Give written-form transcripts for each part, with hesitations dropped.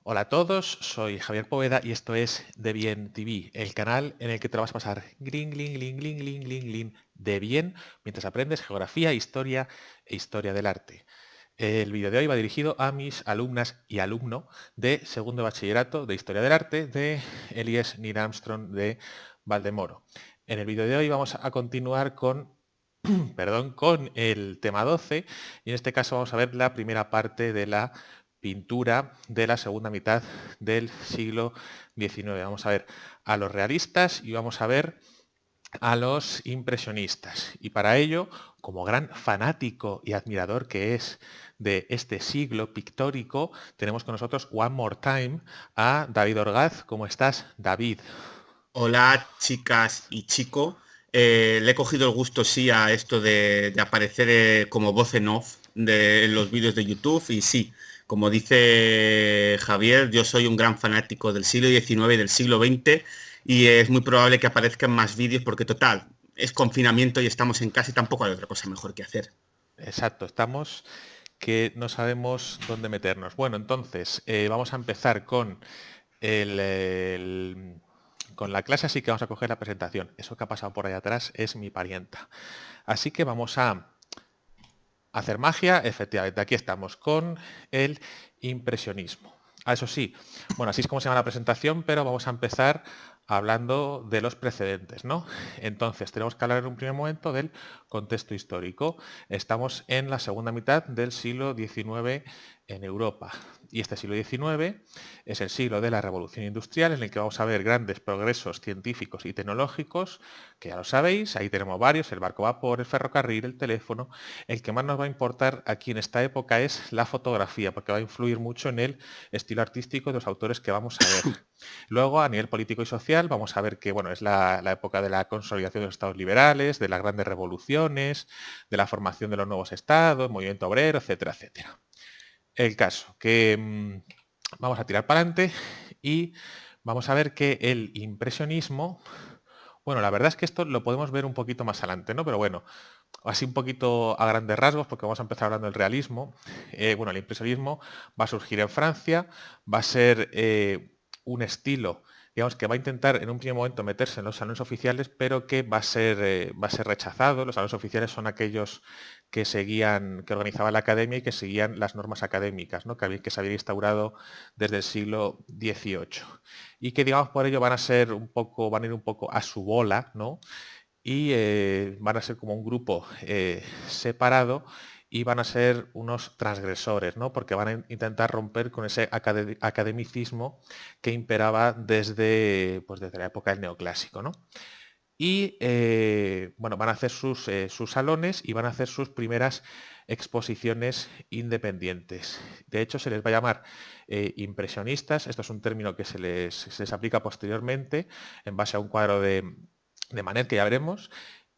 Hola a todos, soy Javier Poveda y esto es De Bien TV, el canal en el que te lo vas a pasar gling, gling, gling, gling, gling, gling, gling, de bien mientras aprendes geografía, historia e historia del arte. El vídeo de hoy va dirigido a mis alumnas y alumno de segundo de bachillerato de historia del arte de Elias Neil Armstrong de Valdemoro. En el vídeo de hoy vamos a continuar con perdón, con el tema 12 y en este caso vamos a ver la primera parte de la pintura de la segunda mitad del siglo XIX. Vamos a ver a los realistas y vamos a ver a los impresionistas. Y para ello, como gran fanático y admirador que es de este siglo pictórico, tenemos con nosotros One More Time a David Orgaz. ¿Cómo estás, David? Hola, chicas y chico. Le he cogido el gusto, sí, a esto de aparecer como voz en off en los vídeos de YouTube. Y sí, como dice Javier, yo soy un gran fanático del siglo XIX y del siglo XX y es muy probable que aparezcan más vídeos porque total, es confinamiento y estamos en casa y tampoco hay otra cosa mejor que hacer. Exacto, estamos que no sabemos dónde meternos. Bueno, entonces vamos a empezar con con la clase, así que vamos a coger la presentación. Eso que ha pasado por ahí atrás es mi parienta. Así que vamos a hacer magia, efectivamente, aquí estamos con el impresionismo. Eso sí, bueno, así es como se llama la presentación, pero vamos a empezar hablando de los precedentes, ¿no? Entonces, tenemos que hablar en un primer momento del contexto histórico. Estamos en la segunda mitad del siglo XIX en Europa. Y este siglo XIX es el siglo de la revolución industrial en el que vamos a ver grandes progresos científicos y tecnológicos, que ya lo sabéis, ahí tenemos varios, el barco a vapor, el ferrocarril, el teléfono. El que más nos va a importar aquí en esta época es la fotografía, porque va a influir mucho en el estilo artístico de los autores que vamos a ver. Luego, a nivel político y social, vamos a ver que bueno, es la época de la consolidación de los estados liberales, de las grandes revoluciones, de la formación de los nuevos estados, movimiento obrero, etcétera, etcétera. El caso, que vamos a tirar para adelante y vamos a ver que el impresionismo, bueno, la verdad es que esto lo podemos ver un poquito más adelante, ¿no? Pero bueno, así un poquito a grandes rasgos, porque vamos a empezar hablando del realismo. Bueno, el impresionismo va a surgir en Francia, va a ser un estilo, digamos, que va a intentar en un primer momento meterse en los salones oficiales, pero que va a ser rechazado. Los salones oficiales son aquellos que seguían, que organizaba la academia y que seguían las normas académicas, ¿no? Que se había instaurado desde el siglo XVIII. Y que, digamos, por ello van a ser un poco, van a ir un poco a su bola, ¿no? Y van a ser como un grupo separado y van a ser unos transgresores, ¿no? Porque van a intentar romper con ese academicismo que imperaba desde, pues desde la época del neoclásico, ¿no? Y bueno, van a hacer sus salones y van a hacer sus primeras exposiciones independientes. De hecho, se les va a llamar impresionistas. Esto es un término que se les aplica posteriormente en base a un cuadro de Manet que ya veremos.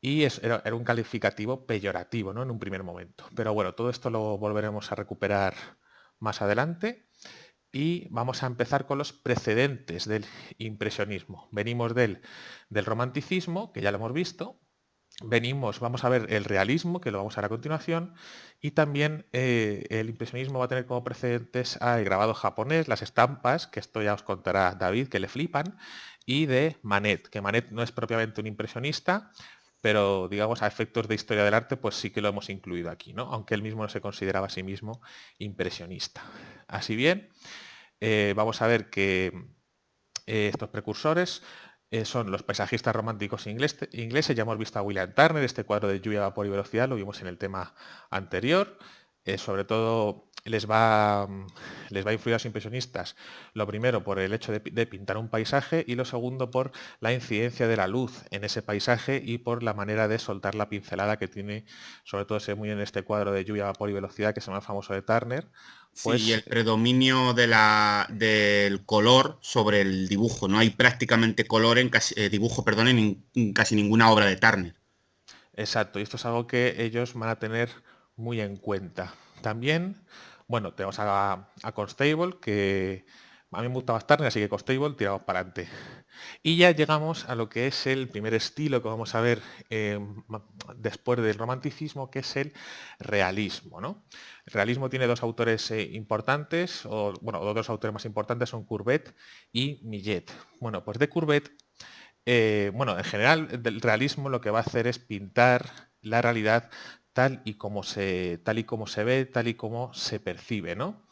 Y era un calificativo peyorativo, ¿no? En un primer momento. Pero bueno, todo esto lo volveremos a recuperar más adelante. Y vamos a empezar con los precedentes del impresionismo. Venimos del romanticismo, que ya lo hemos visto. Vamos a ver el realismo, que lo vamos a ver a continuación. Y también el impresionismo va a tener como precedentes al grabado japonés, las estampas, que esto ya os contará David, que le flipan, y de Manet, que Manet no es propiamente un impresionista, pero digamos a efectos de historia del arte, pues sí que lo hemos incluido aquí, ¿no? Aunque él mismo no se consideraba a sí mismo impresionista. Así bien, vamos a ver que estos precursores son los paisajistas románticos ingleses. Ya hemos visto a William Turner, este cuadro de lluvia, vapor y velocidad, lo vimos en el tema anterior. Sobre todo les va a influir a los impresionistas, lo primero por el hecho de pintar un paisaje y lo segundo por la incidencia de la luz en ese paisaje y por la manera de soltar la pincelada que tiene, sobre todo se ve muy en este cuadro de lluvia, vapor y velocidad, que es el más famoso de Turner. Sí, y Pues el predominio del color sobre el dibujo. No hay prácticamente color en dibujo, perdón, en casi ninguna obra de Turner. exacto, y esto es algo que ellos van a tener muy en cuenta. También, bueno, tenemos a Constable, que a mí me gusta Bastarner, así que Constable, tiramos para adelante. Y ya llegamos a lo que es el primer estilo que vamos a ver después del romanticismo, que es el realismo, ¿no? El realismo tiene dos autores importantes, o bueno, dos de los autores más importantes son Courbet y Millet. Bueno, pues de Courbet, bueno, en general del realismo lo que va a hacer es pintar la realidad tal y como se ve, tal y como se percibe, ¿no?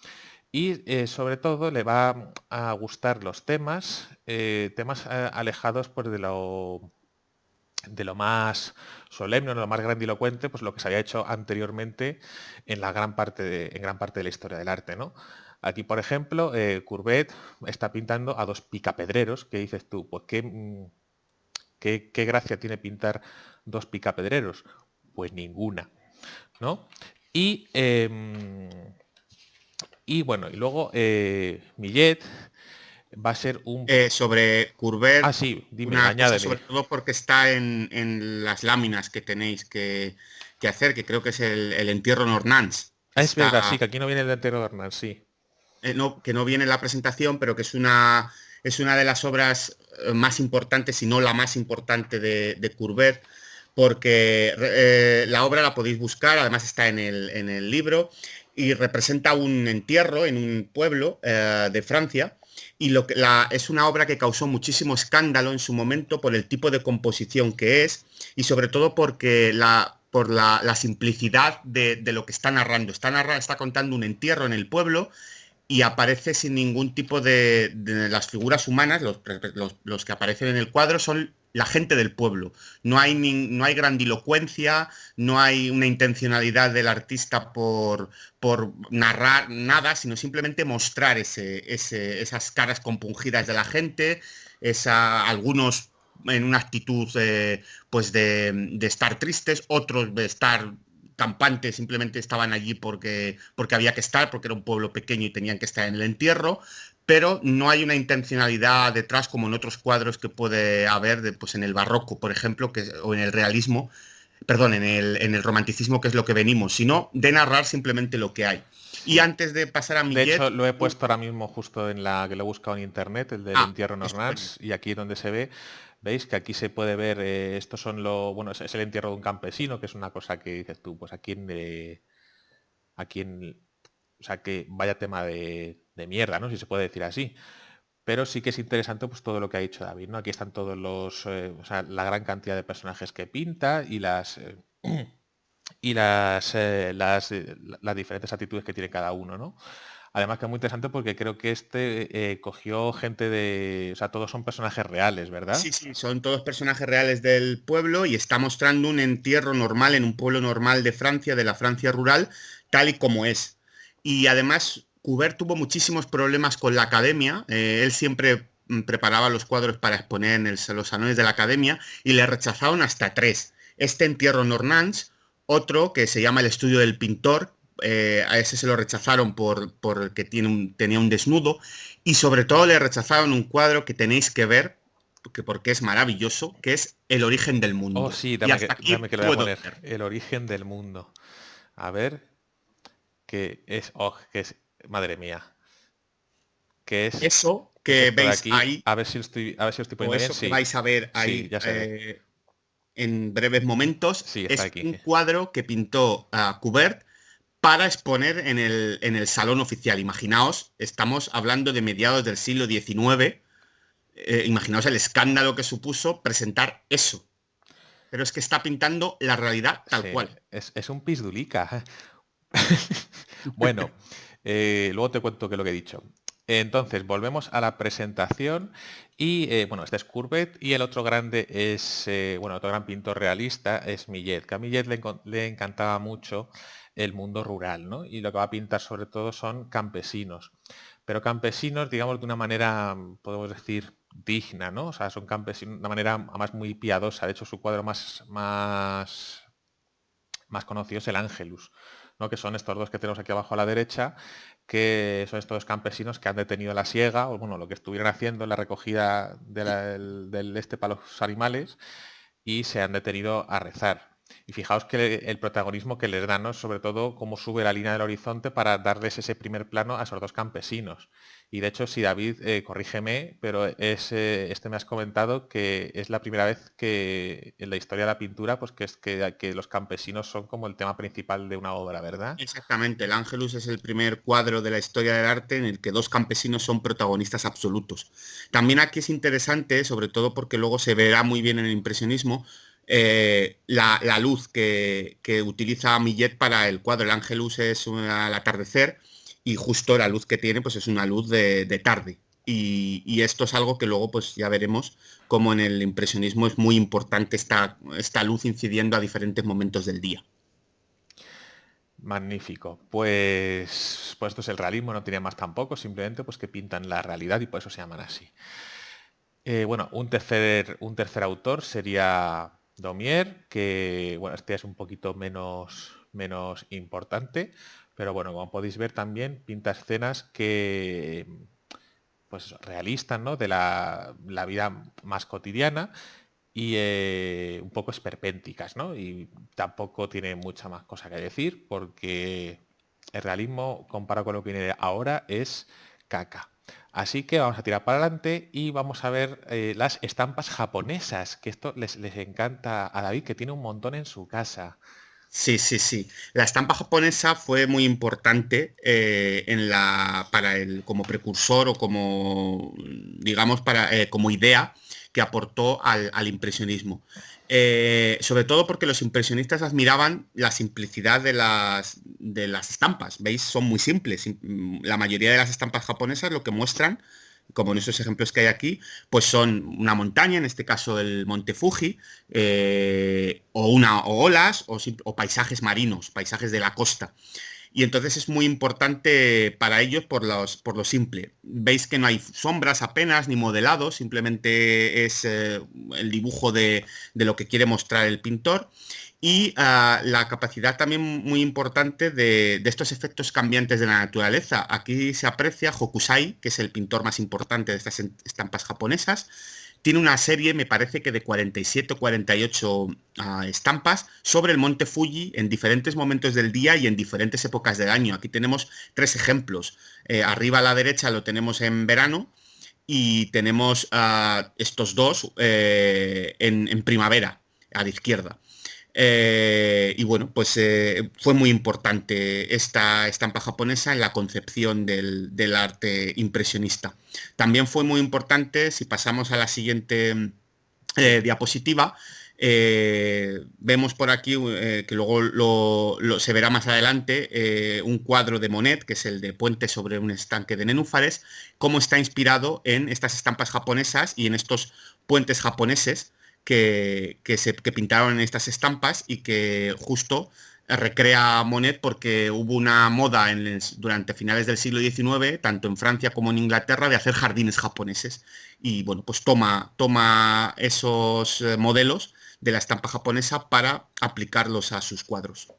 Y sobre todo le va a gustar los temas alejados pues, de lo más solemne, de lo más grandilocuente, pues lo que se había hecho anteriormente en en gran parte de la historia del arte, ¿no? Aquí, por ejemplo, Courbet está pintando a dos picapedreros, que dices tú, pues qué gracia tiene pintar dos picapedreros. Pues ninguna, ¿no? Y, y bueno, y luego Millet va a ser un... Sobre Ah, Courbet, sí, dime, una cosa añádeme. sobre todo porque está en las láminas que tenéis que hacer, que creo que es el entierro Nornans, que Ah, es verdad, sí, está, que aquí no viene el delantero de Hernán, sí. que no viene en la presentación, pero que es una de las obras más importantes, si no la más importante de Courbet, porque la obra la podéis buscar, además está en el libro, y representa un entierro en un pueblo de Francia, y es una obra que causó muchísimo escándalo en su momento por el tipo de composición que es, y sobre todo porque por la simplicidad de lo que está narrando. Está contando un entierro en el pueblo y aparece sin ningún tipo de las figuras humanas, los que aparecen en el cuadro son la gente del pueblo. No hay grandilocuencia, no hay una intencionalidad del artista por narrar nada, sino simplemente mostrar esas caras compungidas de la gente, algunos en una actitud pues de estar tristes, otros de estar campantes, simplemente estaban allí porque había que estar, porque era un pueblo pequeño y tenían que estar en el entierro, pero no hay una intencionalidad detrás como en otros cuadros que puede haber pues en el barroco, por ejemplo, o en el realismo, perdón, en el romanticismo, que es lo que venimos, sino de narrar simplemente lo que hay. Y Sí. antes de pasar a De hecho, Millet, lo he puesto ahora mismo justo en la que lo he buscado en internet, el del entierro en estupendo. Ornans, y aquí donde se ve, veis que aquí se puede ver, estos son bueno, es el entierro de un campesino, que es una cosa que dices tú, pues a quién, o sea, que vaya tema de mierda, ¿no? Si se puede decir así. Pero sí que es interesante pues todo lo que ha dicho David, ¿no? Aquí están todos o sea, la gran cantidad de personajes que pinta y las diferentes actitudes que tiene cada uno, ¿no? Además que es muy interesante porque creo que cogió gente o sea, todos son personajes reales, ¿verdad? Sí, sí, son todos personajes reales del pueblo y está mostrando un entierro normal en un pueblo normal de Francia, de la Francia rural, tal y como es. Y además, Courbet tuvo muchísimos problemas con la academia. Él siempre preparaba los cuadros para exponer en los salones de la academia y le rechazaron hasta tres. Este entierro Nornans, otro que se llama El estudio del pintor, a ese se lo rechazaron por que tenía un desnudo, y sobre todo le rechazaron un cuadro que tenéis que ver, porque es maravilloso, que es El origen del Oh, mundo. sí, Y hasta dame aquí que lo voy a puedo poner. leer. El origen del mundo. A ver, que es, madre mía, que Eso es que esto de veis aquí. ahí, A ver si lo estoy o poniendo bien. eso que Sí, vais a ver sí, ahí ya se ve. en breves momentos, Sí, está es aquí. un cuadro que pintó Courbet para exponer en el salón oficial. Imaginaos, estamos hablando de mediados del siglo XIX, imaginaos el escándalo que supuso presentar eso. Pero es que está pintando la realidad tal Sí, cual. es un pisdulica. Bueno, luego te cuento qué es lo que he dicho. Entonces, volvemos a la presentación y, bueno, este es Courbet y el otro grande es, bueno, otro gran pintor realista es Millet, que a Millet le encantaba mucho el mundo rural, ¿no? Y lo que va a pintar sobre todo son campesinos, pero campesinos, digamos, de una manera, podemos decir, digna, ¿no? O sea, son campesinos de una manera además muy piadosa. De hecho, su cuadro más conocido es el Ángelus, ¿no? Que son estos dos que tenemos aquí abajo a la derecha, que son estos dos campesinos que han detenido la siega, o bueno, lo que estuvieron haciendo en la recogida del este para los animales, y se han detenido a rezar. Y fijaos que el protagonismo que les dan, ¿no? Sobre todo cómo sube la línea del horizonte para darles ese primer plano a esos dos campesinos. Y de hecho, si David, corrígeme, pero este me has comentado que es la primera vez que en la historia de la pintura, pues que los campesinos son como el tema principal de una obra, ¿verdad? Exactamente, el Ángelus es el primer cuadro de la historia del arte en el que dos campesinos son protagonistas absolutos. También aquí es interesante, sobre todo porque luego se verá muy bien en el impresionismo, la luz que utiliza Millet para el cuadro. El Ángelus es al atardecer y justo la luz que tiene pues es una luz de tarde. Y esto es algo que luego pues ya veremos como en el impresionismo es muy importante esta luz incidiendo a diferentes momentos del día. Magnífico. Pues esto es el realismo, no tiene más tampoco, simplemente pues que pintan la realidad y por eso se llaman así. Bueno, un tercer autor sería Daumier, que bueno, este es un poquito menos importante, pero bueno, como podéis ver también pinta escenas que pues realistas, ¿no? De la vida más cotidiana y un poco esperpénticas, ¿no? Y tampoco tiene mucha más cosa que decir porque el realismo comparado con lo que viene ahora es caca. Así que vamos a tirar para adelante y vamos a ver las estampas japonesas, que esto les encanta a David, que tiene un montón en su casa. Sí, sí, sí. La estampa japonesa fue muy importante como precursor o como, digamos, como idea que aportó al impresionismo. Sobre todo porque los impresionistas admiraban la simplicidad de las estampas. ¿Veis? Son muy simples. La mayoría de las estampas japonesas lo que muestran, como en esos ejemplos que hay aquí, pues son una montaña, en este caso el monte Fuji, o olas o paisajes marinos, paisajes de la costa. Y entonces es muy importante para ellos por lo simple. Veis que no hay sombras apenas ni modelado, simplemente es el dibujo de lo que quiere mostrar el pintor. Y la capacidad también muy importante de estos efectos cambiantes de la naturaleza. Aquí se aprecia Hokusai, que es el pintor más importante de estas estampas japonesas. Tiene una serie, me parece que de 47 o 48 estampas sobre el monte Fuji en diferentes momentos del día y en diferentes épocas del año. Aquí tenemos tres ejemplos. Arriba a la derecha lo tenemos en verano y tenemos estos dos en primavera, a la izquierda. Y bueno, pues fue muy importante esta estampa japonesa en la concepción del arte impresionista. También fue muy importante, si pasamos a la siguiente diapositiva, vemos por aquí, que luego se verá más adelante, un cuadro de Monet, que es el de Puente sobre un estanque de nenúfares, cómo está inspirado en estas estampas japonesas y en estos puentes japoneses que pintaron en estas estampas y que justo recrea Monet porque hubo una moda durante finales del siglo XIX, tanto en Francia como en Inglaterra, de hacer jardines japoneses. Y bueno, pues toma esos modelos de la estampa japonesa para aplicarlos a sus cuadros.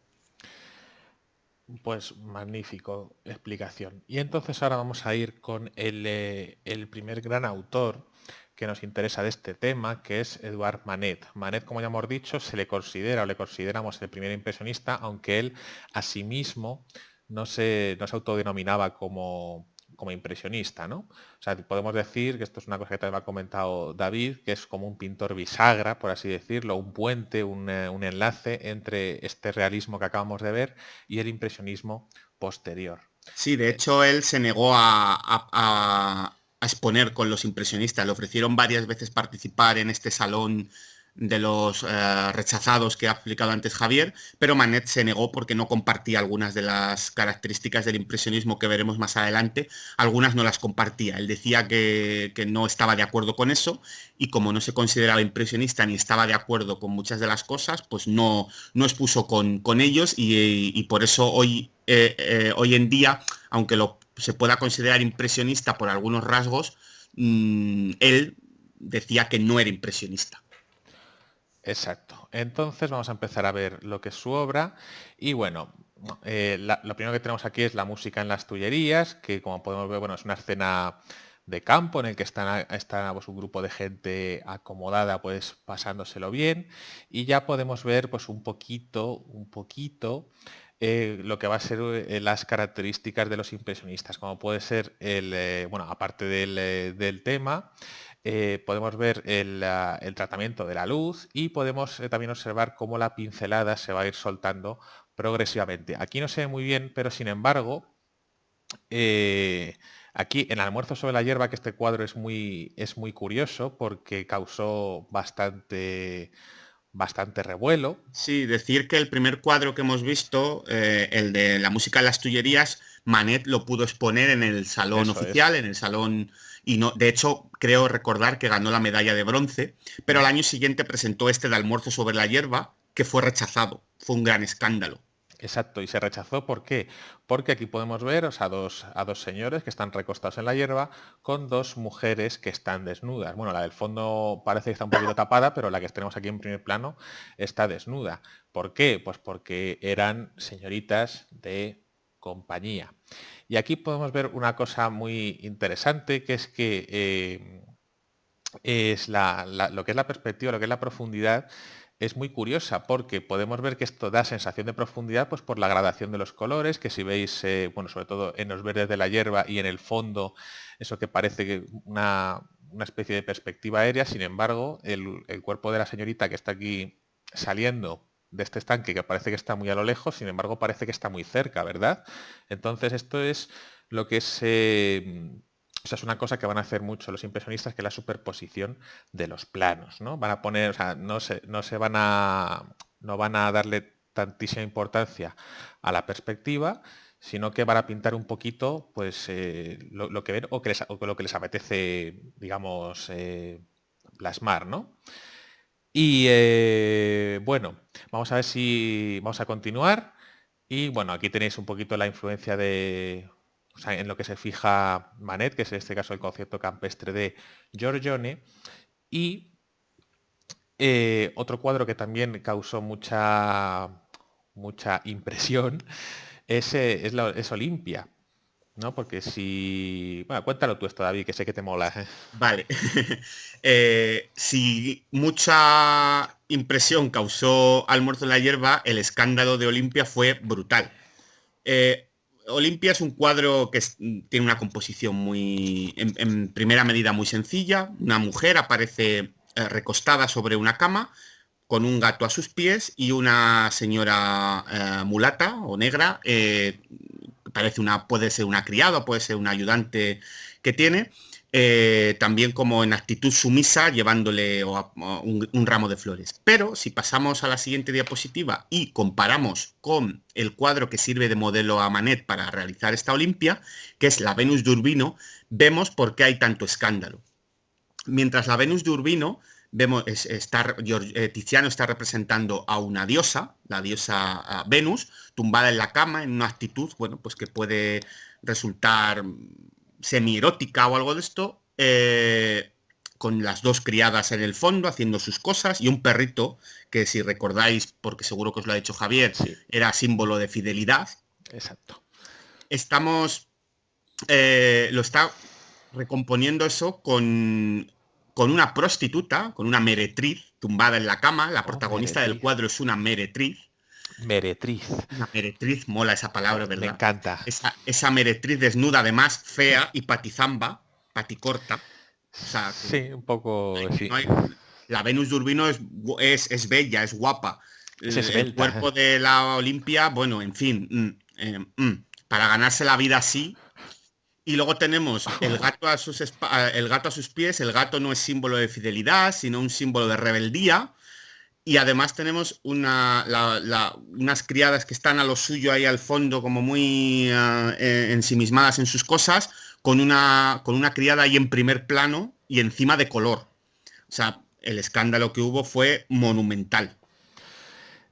Pues magnífico explicación. Y entonces ahora vamos a ir con el primer gran autor que nos interesa de este tema, que es Edouard Manet. Manet, como ya hemos dicho, se le considera o le consideramos el primer impresionista, aunque él a sí mismo no se autodenominaba como impresionista, ¿no? O sea, podemos decir, que esto es una cosa que también me ha comentado David, que es como un pintor bisagra, por así decirlo, un puente, un enlace entre este realismo que acabamos de ver y el impresionismo posterior. Sí, de hecho él se negó a exponer con los impresionistas. Le ofrecieron varias veces participar en este salón de los rechazados que ha explicado antes Javier, pero Manet se negó porque no compartía algunas de las características del impresionismo que veremos más adelante. Algunas no las compartía. Él decía que no estaba de acuerdo con eso y como no se consideraba impresionista ni estaba de acuerdo con muchas de las cosas, pues no expuso con ellos y por eso hoy en día, aunque se pueda considerar impresionista por algunos rasgos, él decía que no era impresionista. Exacto. Entonces vamos a empezar a ver lo que es su obra y bueno, lo primero que tenemos aquí es la música en las Tullerías, que como podemos ver, bueno, es una escena de campo en el que está pues, un grupo de gente acomodada pues pasándoselo bien, y ya podemos ver pues un poquito lo que va a ser las características de los impresionistas, como puede ser bueno, aparte del tema, podemos ver el tratamiento de la luz y podemos también observar cómo la pincelada se va a ir soltando progresivamente. Aquí no se ve muy bien, pero sin embargo, aquí en Almuerzo sobre la hierba, que este cuadro es muy curioso porque causó bastante revuelo. Sí, decir que el primer cuadro que hemos visto, el de la música de las Tullerías, Manet lo pudo exponer en el salón Eso es. oficial, en el salón, y no, de hecho, creo recordar que ganó la medalla de bronce, pero al año siguiente presentó este de Almuerzo sobre la hierba, que fue rechazado. Fue un gran escándalo. Exacto, y se rechazó. ¿Por qué? Porque aquí podemos ver, o sea, a dos señores que están recostados en la hierba con dos mujeres que están desnudas. Bueno, la del fondo parece que está un poquito tapada, pero la que tenemos aquí en primer plano está desnuda. ¿Por qué? Pues porque eran señoritas de compañía. Y aquí podemos ver una cosa muy interesante, que es que es lo que es la perspectiva, lo que es la profundidad, es muy curiosa porque podemos ver que esto da sensación de profundidad pues por la gradación de los colores, que si veis, bueno, sobre todo en los verdes de la hierba y en el fondo, eso que parece que una especie de perspectiva aérea. Sin embargo, el cuerpo de la señorita que está aquí saliendo de este estanque, que parece que está muy a lo lejos, sin embargo parece que está muy cerca, ¿verdad? Entonces esto es lo que es... o sea, es una cosa que van a hacer mucho los impresionistas, que es la superposición de los planos, ¿no? Van a poner, o sea, no van a darle tantísima importancia a la perspectiva, sino que van a pintar un poquito, pues, lo que ven o lo que les apetece, digamos, plasmar, ¿no? Y bueno, vamos a ver si vamos a continuar. Y bueno, aquí tenéis un poquito la influencia o sea, en lo que se fija Manet, que es en este caso el concepto campestre de Giorgione. Y otro cuadro que también causó mucha impresión es Olimpia, ¿no? Porque si... Bueno, cuéntalo tú esto, David, que sé que te mola. Vale. Si mucha impresión causó Almuerzo en la hierba, el escándalo de Olimpia fue brutal. Olimpia es un cuadro que tiene una composición muy, en primera medida muy sencilla. Una mujer aparece recostada sobre una cama con un gato a sus pies y una señora mulata o negra, parece puede ser una criada, puede ser un ayudante que tiene, también como en actitud sumisa, llevándole un ramo de flores. Pero si pasamos a la siguiente diapositiva y comparamos con el cuadro que sirve de modelo a Manet para realizar esta Olimpia, que es la Venus de Urbino, vemos por qué hay tanto escándalo. Mientras la Venus de Urbino, Tiziano está representando a una diosa, la diosa Venus, tumbada en la cama en una actitud, bueno, pues que puede resultar semi-erótica o algo de esto, con las dos criadas en el fondo haciendo sus cosas y un perrito que, si recordáis, porque seguro que os lo ha dicho Javier, Sí, era símbolo de fidelidad. exacto. Estamos, lo está recomponiendo eso con una prostituta, con una meretriz tumbada en la cama. La Oh, protagonista del meretriz. cuadro es una meretriz. Meretriz. Una meretriz, mola esa palabra, Me ¿verdad? encanta. Esa meretriz desnuda, además fea y patizamba, paticorta. O sea, que Sí, un poco, sí. no hay- la Venus de Urbino es bella, es guapa. Es El esbelta. cuerpo de la Olimpia, bueno, en fin, para ganarse la vida así. Y luego tenemos el gato a sus pies. El gato no es símbolo de fidelidad, sino un símbolo de rebeldía. Y además tenemos unas criadas que están a lo suyo ahí al fondo, como muy ensimismadas en sus cosas, con una criada ahí en primer plano y encima de color. O sea, el escándalo que hubo fue monumental.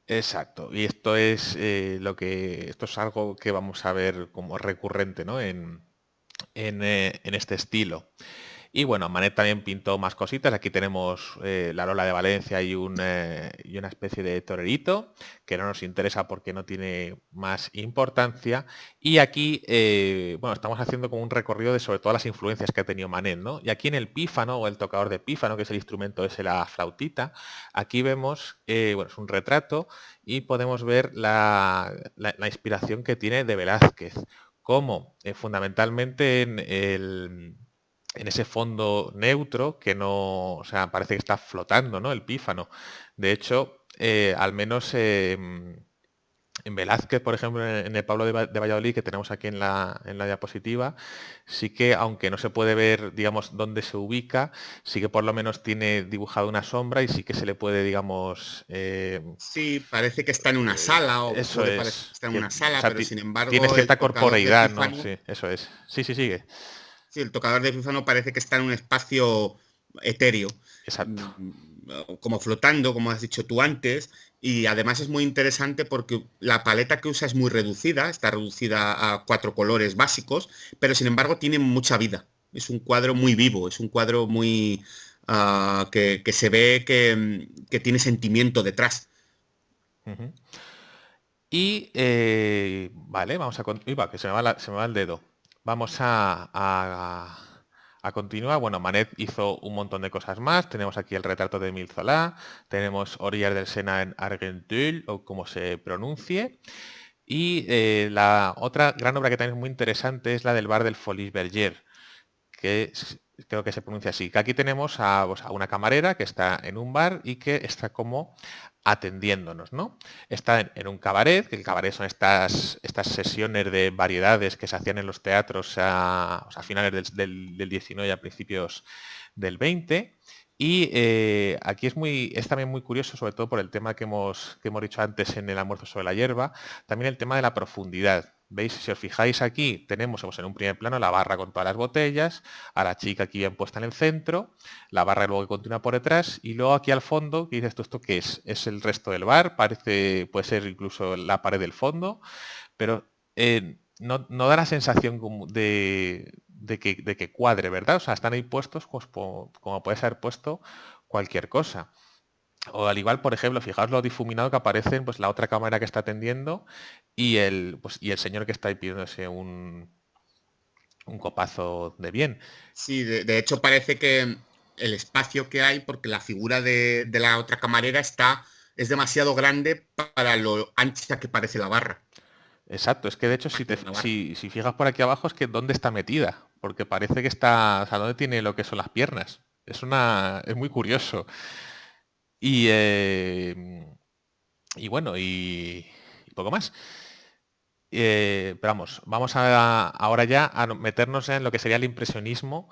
Exacto. Y esto es esto es algo que vamos a ver como recurrente, ¿no? En este estilo. Y bueno, Manet también pintó más cositas. Aquí tenemos la Lola de Valencia y una especie de torerito, que no nos interesa porque no tiene más importancia. Y aquí, bueno, estamos haciendo como un recorrido de sobre todas las influencias que ha tenido Manet, ¿no? Y aquí en el pífano, o el tocador de pífano, que es el instrumento ese, la flautita, aquí vemos, bueno, es un retrato y podemos ver la inspiración que tiene de Velázquez, como fundamentalmente en ese fondo neutro que no, o sea, parece que está flotando, ¿no? El pífano. De hecho, al menos en Velázquez, por ejemplo, en el Pablo de Valladolid, que tenemos aquí en la diapositiva, sí que, aunque no se puede ver, digamos, dónde se ubica, sí que por lo menos tiene dibujado una sombra y sí que se le puede, digamos, Sí, parece que está en una sala o eso puede parecer que es, está en que, una o sala, sea, pero sin tiene embargo el cierta tocador de corporeidad, ¿no? pífano, Sí, eso es. Sí, sí, sigue. sí, el tocador de pífano parece que está en un espacio etéreo, Exacto. como flotando, como has dicho tú antes, y además es muy interesante porque la paleta que usa es muy reducida, está reducida a 4 colores básicos, pero sin embargo tiene mucha vida. Es un cuadro muy vivo, es un cuadro muy que se ve que tiene sentimiento detrás. Ujú. Y, vale, vamos a... Iba, que se me va, se me va el dedo. Vamos a continuar. Bueno, Manet hizo un montón de cosas más. Tenemos aquí el retrato de Émile Zola, tenemos Orillas del Sena en Argenteuil, o como se pronuncie. Y la otra gran obra que también es muy interesante es la del bar del Folies Bergère, creo que se pronuncia así, que aquí tenemos a, pues, a una camarera que está en un bar y que está como atendiéndonos, ¿no? Está en un cabaret, que el cabaret son estas sesiones de variedades que se hacían en los teatros o sea, a finales del 19 y a principios del 20. Y aquí es también muy curioso, sobre todo por el tema que hemos dicho antes en el almuerzo sobre la hierba, también el tema de la profundidad. ¿Veis? Si os fijáis aquí, tenemos pues, en un primer plano la barra con todas las botellas, a la chica aquí bien puesta en el centro, la barra luego que continúa por detrás, y luego aquí al fondo, ¿qué dices tú esto qué es? Es el resto del bar, parece, puede ser incluso la pared del fondo, pero no da la sensación de que cuadre, ¿verdad? O sea, están ahí puestos como puede ser puesto cualquier cosa. O al igual, por ejemplo, fijaos lo difuminado que aparece pues, la otra cámara que está atendiendo y el señor que está ahí pidiéndose un copazo de bien. Sí, de hecho parece que el espacio que hay, porque la figura de la otra camarera es demasiado grande para lo ancha que parece la barra. Exacto, es que de hecho Espacio de la barra. si fijas por aquí abajo es que dónde está metida, porque parece que está, o sea, dónde tiene lo que son las piernas. Es muy curioso. Y, y bueno, y poco más. Pero vamos ahora ya a meternos en lo que sería el impresionismo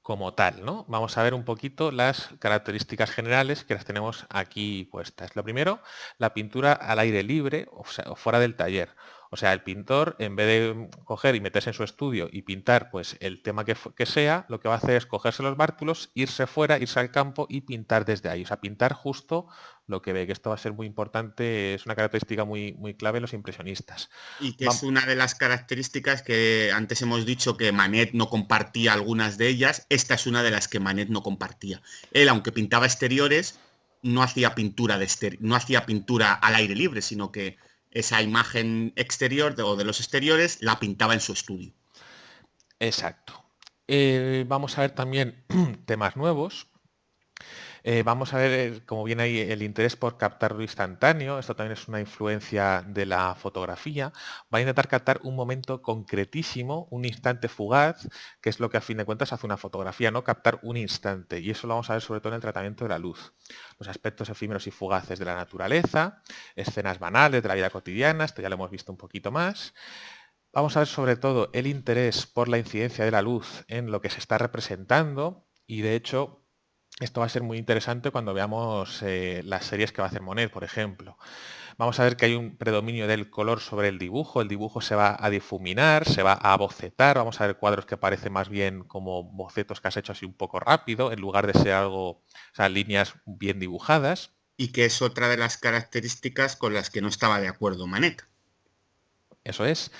como tal, ¿no? Vamos a ver un poquito las características generales que las tenemos aquí puestas. Lo primero, la pintura al aire libre, o sea, o fuera del taller. O sea, el pintor, en vez de coger y meterse en su estudio y pintar pues el tema que sea, lo que va a hacer es cogerse los bártulos, irse fuera, irse al campo y pintar desde ahí. O sea, pintar justo lo que ve, que esto va a ser muy importante, es una característica muy clave en los impresionistas. Y que es una de las características que antes hemos dicho que Manet no compartía algunas de ellas. Esta es una de las que Manet no compartía. Él, aunque pintaba exteriores, no hacía pintura no hacía pintura al aire libre, sino que esa imagen exterior o de los exteriores la pintaba en su estudio. Exacto. Vamos a ver también temas nuevos. Vamos a ver, como viene ahí, el interés por captar lo instantáneo. Esto también es una influencia de la fotografía. Va a intentar captar un momento concretísimo, un instante fugaz, que es lo que a fin de cuentas hace una fotografía, ¿no? Captar un instante. Y eso lo vamos a ver sobre todo en el tratamiento de la luz. Los aspectos efímeros y fugaces de la naturaleza, escenas banales de la vida cotidiana, esto ya lo hemos visto un poquito más. Vamos a ver sobre todo el interés por la incidencia de la luz en lo que se está representando y de hecho esto va a ser muy interesante cuando veamos las series que va a hacer Monet, por ejemplo. Vamos a ver que hay un predominio del color sobre el dibujo se va a difuminar, se va a bocetar, vamos a ver cuadros que parecen más bien como bocetos que has hecho así un poco rápido, en lugar de ser algo, o sea, líneas bien dibujadas. Y que es otra de las características con las que no estaba de acuerdo Manet. Eso es.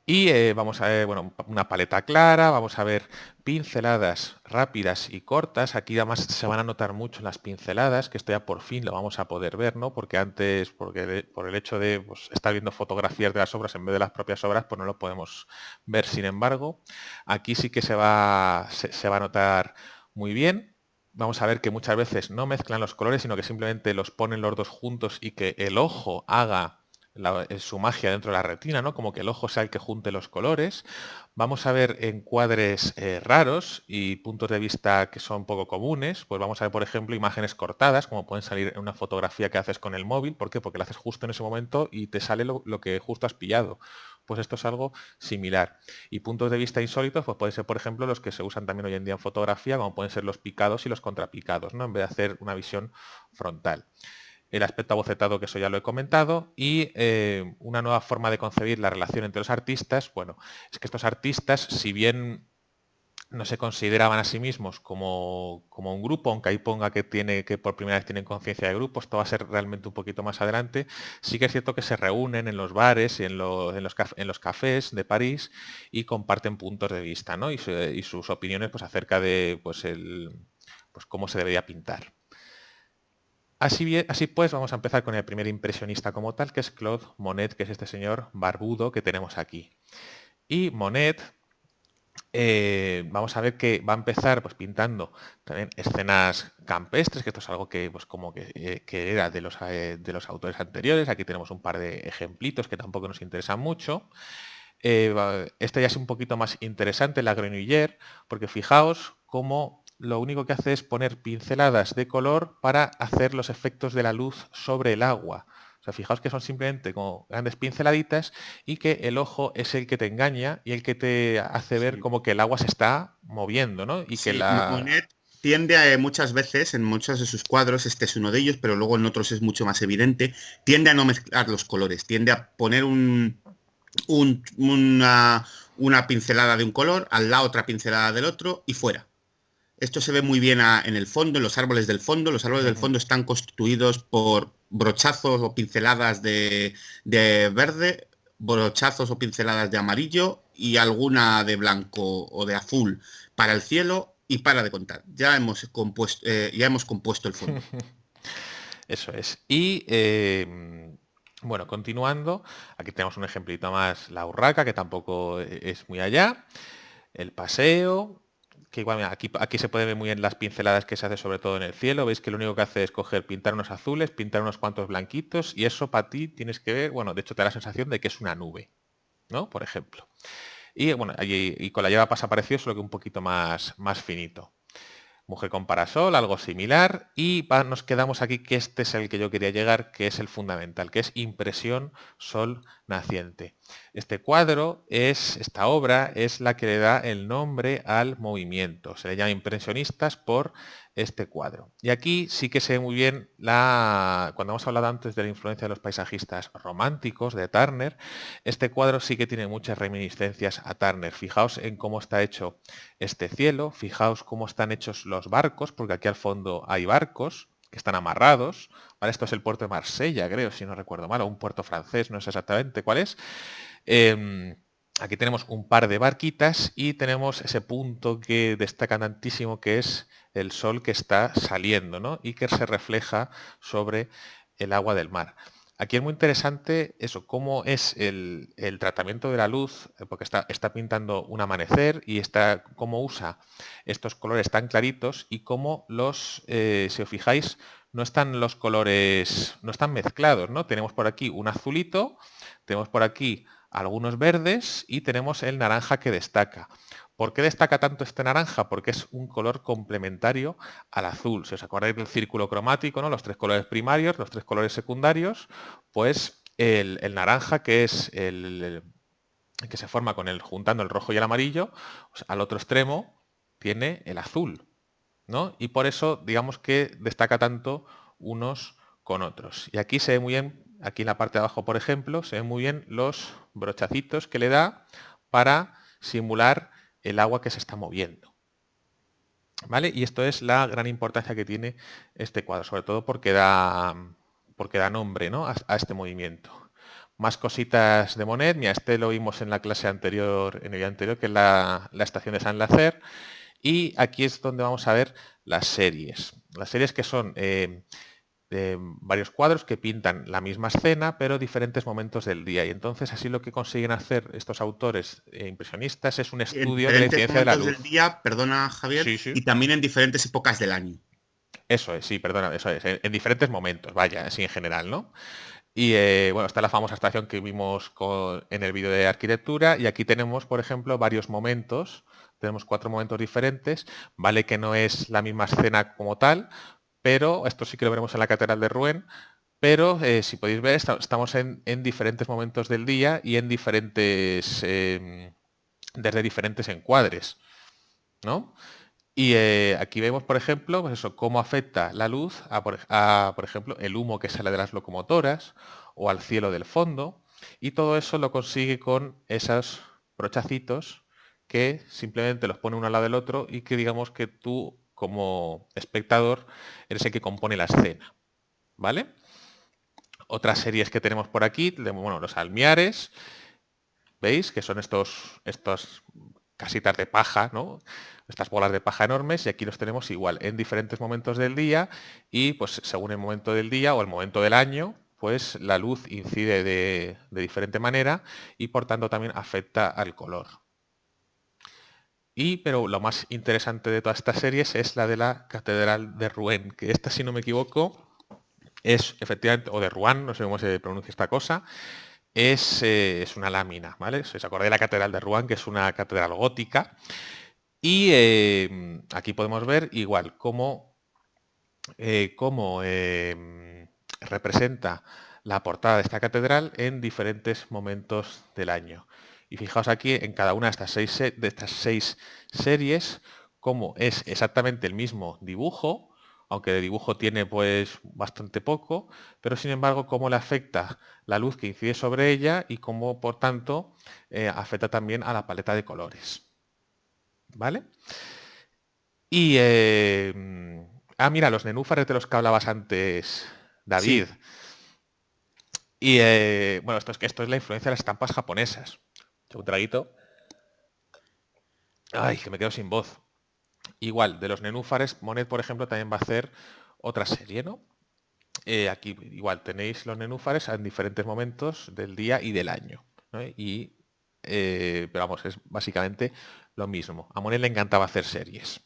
Y vamos a ver, bueno, una paleta clara, vamos a ver pinceladas rápidas y cortas. Aquí además se van a notar mucho las pinceladas, que esto ya por fin lo vamos a poder ver, ¿no? Porque antes, por el hecho de pues, estar viendo fotografías de las obras en vez de las propias obras, pues no lo podemos ver. Sin embargo, aquí sí que se va a notar muy bien. Vamos a ver que muchas veces no mezclan los colores, sino que simplemente los ponen los dos juntos y que el ojo haga su magia dentro de la retina, ¿no? Como que el ojo sea el que junte los colores. Vamos a ver encuadres raros y puntos de vista que son poco comunes. Pues vamos a ver, por ejemplo, imágenes cortadas, como pueden salir en una fotografía que haces con el móvil. ¿Por qué? Porque lo haces justo en ese momento y te sale lo que justo has pillado. Pues esto es algo similar. Y puntos de vista insólitos, pues pueden ser, por ejemplo, los que se usan también hoy en día en fotografía, como pueden ser los picados y los contrapicados, ¿no? En vez de hacer una visión frontal. El aspecto abocetado, que eso ya lo he comentado, y una nueva forma de concebir la relación entre los artistas. Bueno, es que estos artistas, si bien no se consideraban a sí mismos como un grupo, aunque ahí ponga que por primera vez tienen conciencia de grupo, esto va a ser realmente un poquito más adelante, sí que es cierto que se reúnen en los bares y en los cafés de París y comparten puntos de vista, ¿no? Y sus opiniones pues, acerca de pues, cómo se debería pintar. Así pues, vamos a empezar con el primer impresionista como tal, que es Claude Monet, que es este señor barbudo que tenemos aquí. Y Monet, vamos a ver que va a empezar pues, pintando también escenas campestres, que esto es algo que, pues, que era de los autores anteriores. Aquí tenemos un par de ejemplitos que tampoco nos interesan mucho. Este ya es un poquito más interesante, la Grenouillère, porque fijaos cómo lo único que hace es poner pinceladas de color para hacer los efectos de la luz sobre el agua. O sea, fijaos que son simplemente como grandes pinceladitas y que el ojo es el que te engaña y el que te hace ver Sí, como que el agua se está moviendo, ¿no? Y que sí. la... Monet tiende a muchas veces, en muchos de sus cuadros, este es uno de ellos, pero luego en otros es mucho más evidente, tiende a no mezclar los colores, tiende a poner un- una, una pincelada de un color, al lado otra pincelada del otro y fuera. Esto se ve muy bien en el fondo, en los árboles del fondo. Los árboles del Ujú. fondo están constituidos por brochazos o pinceladas de verde, brochazos o pinceladas de amarillo y alguna de blanco o de azul para el cielo y para de contar. Ya hemos compuesto el fondo. Eso es. Y bueno, continuando, aquí tenemos un ejemplito más, la urraca, que tampoco es muy allá. El paseo, que igual, mira, aquí se puede ver muy bien las pinceladas que se hace sobre todo en el cielo. Veis que lo único que hace es coger, pintar unos azules, pintar unos cuantos blanquitos, y eso para ti tienes que ver, bueno, de hecho te da la sensación de que es una nube, ¿no? Por ejemplo. Y bueno, y con la lleva pasa parecido, solo que un poquito más finito. Mujer con parasol, algo similar, y nos quedamos aquí que este es el que yo quería llegar, que es el fundamental, que es impresión sol naciente. Este cuadro esta obra es la que le da el nombre al movimiento. Se le llama impresionistas por este cuadro. Y aquí sí que se ve muy bien cuando hemos hablado antes de la influencia de los paisajistas románticos de Turner, este cuadro sí que tiene muchas reminiscencias a Turner. Fijaos en cómo está hecho este cielo, fijaos cómo están hechos los barcos, porque aquí al fondo hay barcos que están amarrados. ¿Vale? Esto es el puerto de Marsella, creo, si no recuerdo mal, o un puerto francés, no sé exactamente cuál es. Aquí tenemos un par de barquitas y tenemos ese punto que destaca tantísimo, que es el sol que está saliendo, ¿no? Y que se refleja sobre el agua del mar. Aquí es muy interesante eso, cómo es el tratamiento de la luz, porque está pintando un amanecer y cómo usa estos colores tan claritos y cómo si os fijáis, no están los colores, no están mezclados, ¿no? Tenemos por aquí un azulito, tenemos por aquí algunos verdes y tenemos el naranja que destaca. ¿Por qué destaca tanto este naranja? Porque es un color complementario al azul. Si os acordáis del círculo cromático, ¿no? Los tres colores primarios, los tres colores secundarios, pues el naranja, que es el que se forma juntando el rojo y el amarillo, pues al otro extremo tiene el azul, ¿no? Y por eso, digamos que destaca tanto unos con otros. Y aquí se ve muy bien, aquí en la parte de abajo, por ejemplo, se ven muy bien los brochacitos que le da para simular el agua que se está moviendo. ¿Vale? Y esto es la gran importancia que tiene este cuadro, sobre todo porque da nombre, ¿no? a este movimiento. Más cositas de Monet. Mira, este lo vimos en la clase anterior, en el día anterior, que es la estación de Saint-Lazare. Y aquí es donde vamos a ver las series. Las series que son varios cuadros que pintan la misma escena, pero diferentes momentos del día. Y entonces así lo que consiguen hacer estos autores impresionistas es un En estudio de la diferentes incidencia de la momentos luz. del día, perdona Javier, Sí, sí. y también en diferentes épocas del año. Eso es, sí, perdona, eso es. En diferentes momentos, vaya, así en general, ¿no? Y bueno, está la famosa estación que vimos en el vídeo de arquitectura y aquí tenemos, por ejemplo, varios momentos. Tenemos 4 momentos diferentes. Vale que no es la misma escena como tal, pero esto sí que lo veremos en la Catedral de Rouen. Pero si podéis ver, estamos en diferentes momentos del día y en diferentes, desde diferentes encuadres, ¿no? Y aquí vemos, por ejemplo, pues eso, cómo afecta la luz por ejemplo, el humo que sale de las locomotoras o al cielo del fondo. Y todo eso lo consigue con esos brochacitos que simplemente los pone uno al lado del otro y que digamos que tú, como espectador, eres el que compone la escena. ¿Vale? Otras series que tenemos por aquí, bueno, los almiares, ¿veis? Que son estos casitas de paja, ¿no? Estas bolas de paja enormes y aquí los tenemos igual en diferentes momentos del día y pues según el momento del día o el momento del año, pues la luz incide de diferente manera y por tanto también afecta al color. Pero lo más interesante de todas estas series es la de la Catedral de Rouen, que esta, si no me equivoco, es efectivamente, o de Rouen, no sé cómo se pronuncia esta cosa, es una lámina, ¿vale? Si os acordáis de la Catedral de Rouen, que es una catedral gótica, y aquí podemos ver igual cómo representa la portada de esta catedral en diferentes momentos del año. Y fijaos aquí en cada una de estas seis series, cómo es exactamente el mismo dibujo, aunque de dibujo tiene pues bastante poco, pero sin embargo cómo le afecta la luz que incide sobre ella y cómo por tanto afecta también a la paleta de colores. ¿Vale? Y mira, los nenúfares de los que hablabas antes, David. Sí, Y bueno, esto es la influencia de las estampas japonesas. Un traguito. Ay, que me quedo sin voz. Igual, de los nenúfares, Monet, por ejemplo, también va a hacer otra serie, ¿no? Aquí igual tenéis los nenúfares en diferentes momentos del día y del año, ¿no? Pero vamos, es básicamente lo mismo. A Monet le encantaba hacer series.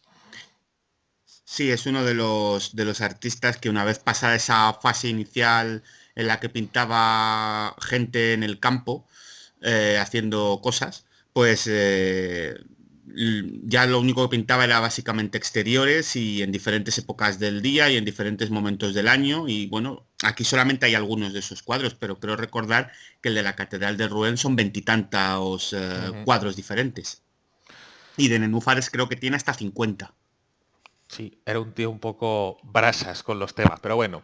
sí, es uno de los artistas que una vez pasada esa fase inicial en la que pintaba gente en el campo, haciendo cosas, pues ya lo único que pintaba era básicamente exteriores y en diferentes épocas del día y en diferentes momentos del año. Y bueno, aquí solamente hay algunos de esos cuadros, pero creo recordar que el de la Catedral de Rouen son veintitantos Ujú. cuadros diferentes. Y de nenúfares creo que tiene hasta 50. Sí, era un tío un poco brasas con los temas, pero bueno,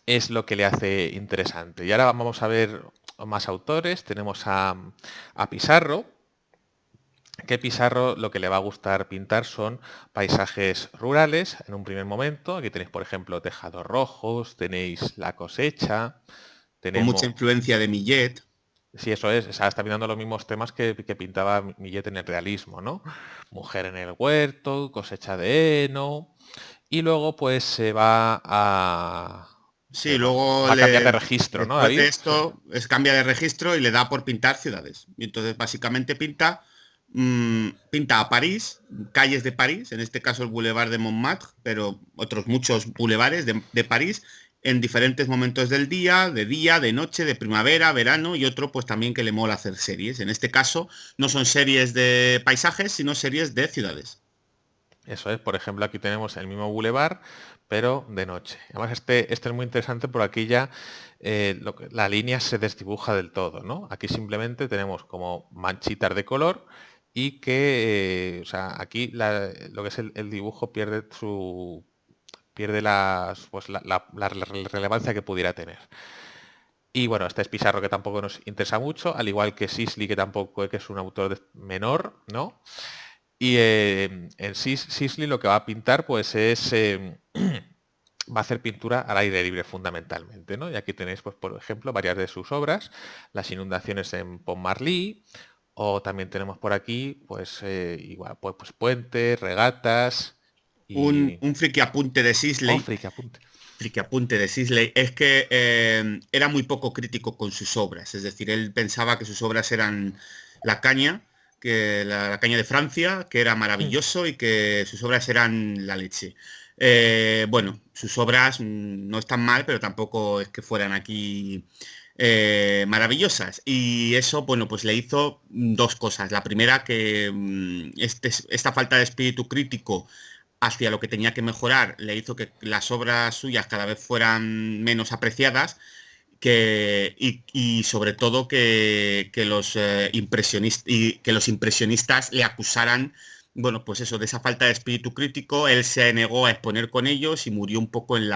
es lo que le hace interesante. Y ahora vamos a ver más autores. Tenemos a Pizarro, que Pizarro lo que le va a gustar pintar son paisajes rurales en un primer momento. Aquí tenéis, por ejemplo, tejados rojos, tenéis la cosecha, Con mucha tenemos... influencia de Millet. Sí, eso es, o sea, está pintando los mismos temas que pintaba Millet en el realismo, ¿no? Mujer en el huerto, cosecha de heno, y luego pues se va a... Sí, bueno, luego va a cambiar de registro, ¿no, después David? de esto cambia de registro y le da por pintar ciudades. Y entonces básicamente pinta a París, calles de París, en este caso el Boulevard de Montmartre, pero otros muchos bulevares de París, en diferentes momentos del día, de noche, de primavera, verano y otro pues también que le mola hacer series. En este caso no son series de paisajes, sino series de ciudades. Eso es, por ejemplo, aquí tenemos el mismo bulevar, pero de noche. Además, este es muy interesante porque aquí ya la línea se desdibuja del todo, ¿no? Aquí simplemente tenemos como manchitas de color y o sea, aquí lo que es el dibujo pierde pues, la relevancia que pudiera tener. Y bueno, este es Pizarro que tampoco nos interesa mucho, al igual que Sisley, que tampoco que es un autor menor, ¿no? Y en Sisley lo que va a pintar pues es va a hacer pintura al aire libre fundamentalmente, ¿no? Y aquí tenéis, pues, por ejemplo, varias de sus obras, las inundaciones en Pont-Marly, o también tenemos por aquí, pues, igual, pues puentes, regatas y... Un friki apunte de ¡Oh, Sisley, frique, apunte! friki apunte de Sisley, es que era muy poco crítico con sus obras. Es decir, él pensaba que sus obras eran la caña, que la caña de Francia, que era Hmm. maravilloso y que sus obras eran la leche. Bueno, sus obras no están mal, pero tampoco es que fueran aquí maravillosas. Y eso, bueno, pues le hizo dos cosas. La primera, que esta falta de espíritu crítico hacia lo que tenía que mejorar le hizo que las obras suyas cada vez fueran menos apreciadas y sobre todo que los impresionistas y que los impresionistas le acusaran, bueno, pues eso, de esa falta de espíritu crítico. Él se negó a exponer con ellos y murió un poco en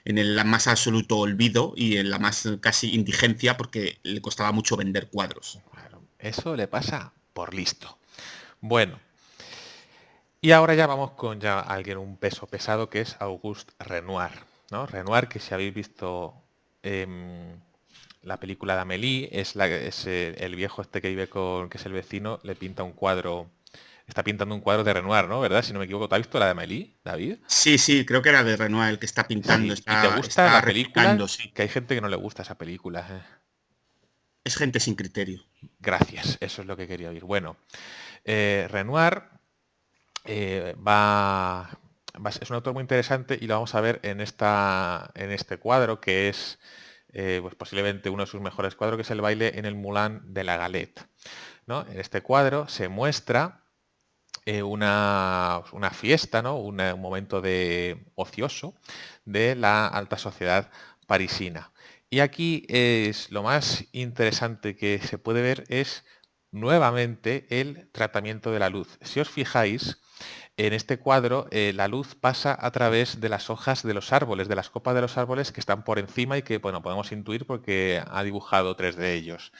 el más absoluto olvido y en la más casi indigencia, porque le costaba mucho vender cuadros. Claro, eso le pasa por listo. Bueno, y ahora ya vamos con ya alguien un peso pesado que es Auguste Renoir, ¿no? Renoir, que si habéis visto la película de Amélie, es el viejo este que vive con, que es el vecino, le pinta un cuadro, está pintando un cuadro de Renoir, ¿no? ¿Verdad? Si no me equivoco, ¿te has visto la de Amélie, David? Sí, sí, creo que era de Renoir el que está pintando, Sí. ¿Y te gusta está la película? replicando, sí. Que hay gente que no le gusta esa película. Es gente sin criterio. Gracias, eso es lo que quería oír. Bueno, Renoir es un autor muy interesante y lo vamos a ver en este cuadro que es pues posiblemente uno de sus mejores cuadros, que es el baile en el Moulin de la Galette, ¿no? En este cuadro se muestra una fiesta, ¿no? Un momento de ocioso de la alta sociedad parisina. Y aquí es lo más interesante que se puede ver es nuevamente el tratamiento de la luz. Si os fijáis, en este cuadro la luz pasa a través de las hojas de los árboles, de las copas de los árboles que están por encima y que, bueno, podemos intuir porque ha dibujado tres de ellos.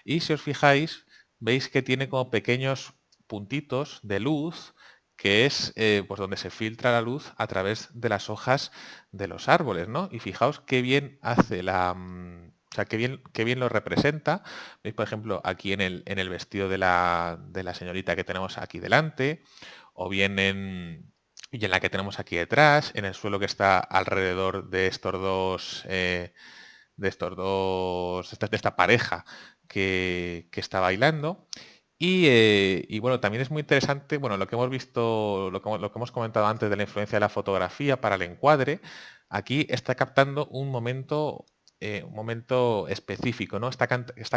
Y si os fijáis, veis que tiene como pequeños puntitos de luz, que es pues donde se filtra la luz a través de las hojas de los árboles, ¿no? Y fijaos qué bien hace o sea, qué bien lo representa. Veis, por ejemplo, aquí en el vestido de la señorita que tenemos aquí delante, o bien y en la que tenemos aquí detrás, en el suelo que está alrededor de estos dos, de esta pareja que está bailando. Y bueno, también es muy interesante, bueno, lo que hemos visto, lo que hemos comentado antes de la influencia de la fotografía para el encuadre, aquí está captando un momento específico, ¿no? Está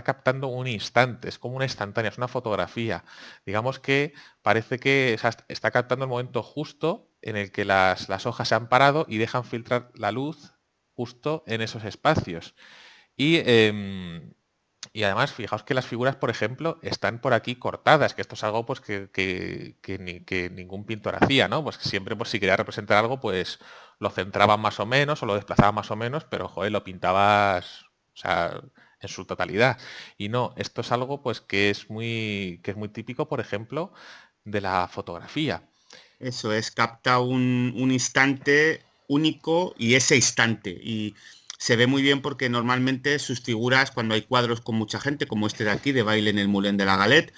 captando un instante, es como una instantánea, es una fotografía. Digamos que parece que está captando el momento justo en el que las hojas se han parado y dejan filtrar la luz justo en esos espacios. Y, y además, fijaos que las figuras, por ejemplo, están por aquí cortadas, que esto es algo pues, que ningún pintor hacía, ¿no? Pues siempre, pues, si quería representar algo, pues lo centraban más o menos o lo desplazaban más o menos, pero, joder, lo pintabas, o sea, en su totalidad. Y no, esto es algo pues que es muy típico, por ejemplo, de la fotografía. Eso es, capta un instante único y ese instante. Y se ve muy bien porque normalmente sus figuras, cuando hay cuadros con mucha gente, como este de aquí, de baile en el Moulin de la Galette,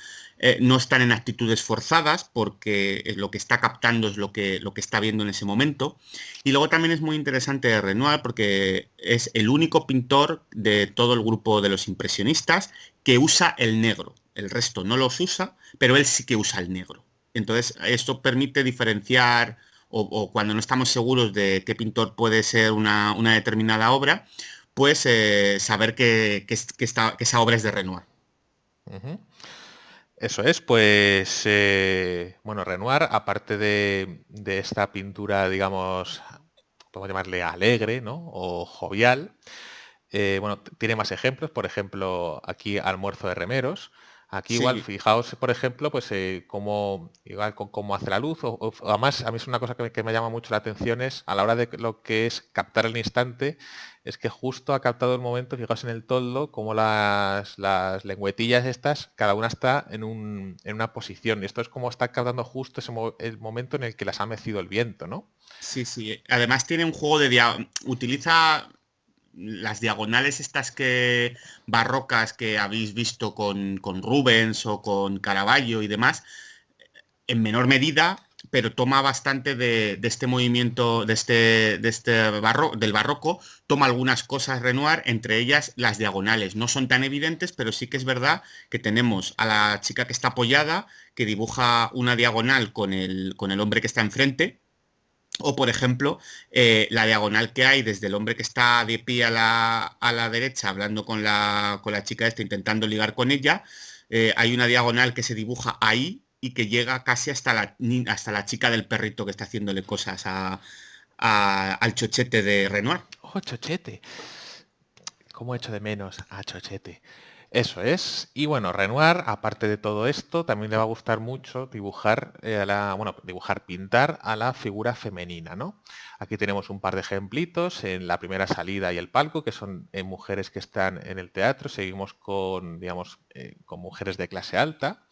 no están en actitudes forzadas porque lo que está captando es lo que está viendo en ese momento. Y luego también es muy interesante de Renoir porque es el único pintor de todo el grupo de los impresionistas que usa el negro. El resto no los usa, pero él sí que usa el negro. Entonces, esto permite diferenciar o cuando no estamos seguros de qué pintor puede ser una determinada obra, pues saber que esa obra es de Renoir. Ujú. Eso es, pues, bueno, Renoir, aparte de esta pintura, digamos, podemos llamarle alegre, ¿no? O jovial, bueno, tiene más ejemplos, por ejemplo, aquí Almuerzo de Remeros. Aquí igual, Sí, fijaos, por ejemplo, pues cómo, igual, cómo hace la luz, o además a mí es una cosa que me llama mucho la atención es a la hora de lo que es captar el instante, es que justo ha captado el momento, fijaos en el toldo, como las lengüetillas estas, cada una está en una posición, y esto es como está captando justo el momento en el que las ha mecido el viento, ¿no? sí, sí. Además tiene un juego utiliza las diagonales estas que barrocas que habéis visto con Rubens o con Caravaggio y demás, en menor medida, pero toma bastante de este movimiento, del barroco, toma algunas cosas Renoir, entre ellas las diagonales. No son tan evidentes, pero sí que es verdad que tenemos a la chica que está apoyada, que dibuja una diagonal con el hombre que está enfrente, o, por ejemplo, la diagonal que hay desde el hombre que está de pie a la derecha, hablando con la chica esta, intentando ligar con ella. Hay una diagonal que se dibuja ahí y que llega casi hasta la chica del perrito que está haciéndole cosas al chochete de Renoir. ¡Oh, Chochete! ¿Cómo echo de menos a Chochete? Eso es. Y bueno, Renoir, aparte de todo esto, también le va a gustar mucho dibujar bueno, dibujar, pintar a la figura femenina, ¿no? Aquí tenemos un par de ejemplitos en la primera salida y el palco, que son mujeres que están en el teatro. Seguimos con, digamos, con mujeres de clase alta.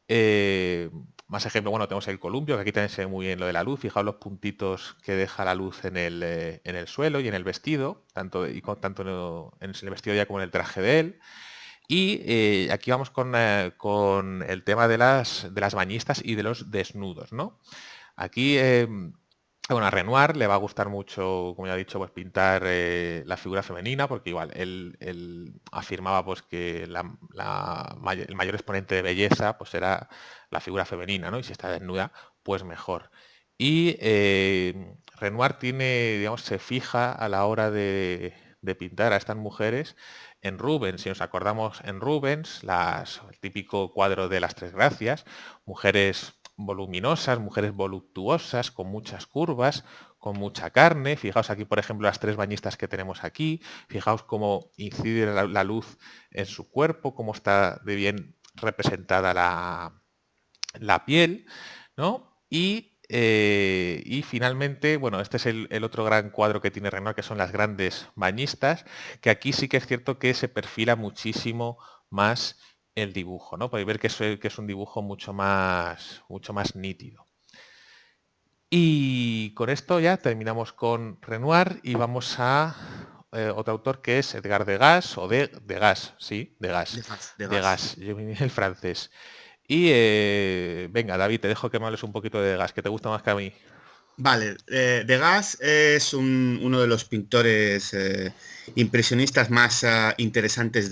Eh, Más ejemplo, bueno, tenemos el columpio, que aquí también se ve muy bien lo de la luz. Fijaos los puntitos que deja la luz en el suelo y en el vestido, tanto en el vestido ya como en el traje de él. Y aquí vamos con el tema de las bañistas y de los desnudos, ¿no? Aquí, bueno, a Renoir le va a gustar mucho, como ya he dicho, pues pintar la figura femenina, porque igual él afirmaba pues que el mayor exponente de belleza pues era la figura femenina, ¿no? Y si está desnuda, pues mejor. Y Renoir tiene, digamos, se fija a la hora de pintar a estas mujeres en Rubens. Si nos acordamos en Rubens, el típico cuadro de las Tres Gracias, mujeres voluminosas, mujeres voluptuosas, con muchas curvas, con mucha carne. Fijaos aquí, por ejemplo, las tres bañistas que tenemos aquí. Fijaos cómo incide la luz en su cuerpo, cómo está de bien representada la piel, ¿no? Y finalmente, bueno, este es el otro gran cuadro que tiene Renoir, que son las grandes bañistas, que aquí sí que es cierto que se perfila muchísimo más el dibujo, ¿no? Podéis ver que es un dibujo mucho más nítido. Y con esto ya terminamos con Renoir y vamos a otro autor que es Edgar Degas, o Degas, sí, Degas, De gas. Degas, yo el francés. Y venga, David, te dejo que me hables un poquito de Degas, que te gusta más que a mí. Vale, Degas es uno de los pintores impresionistas más interesantes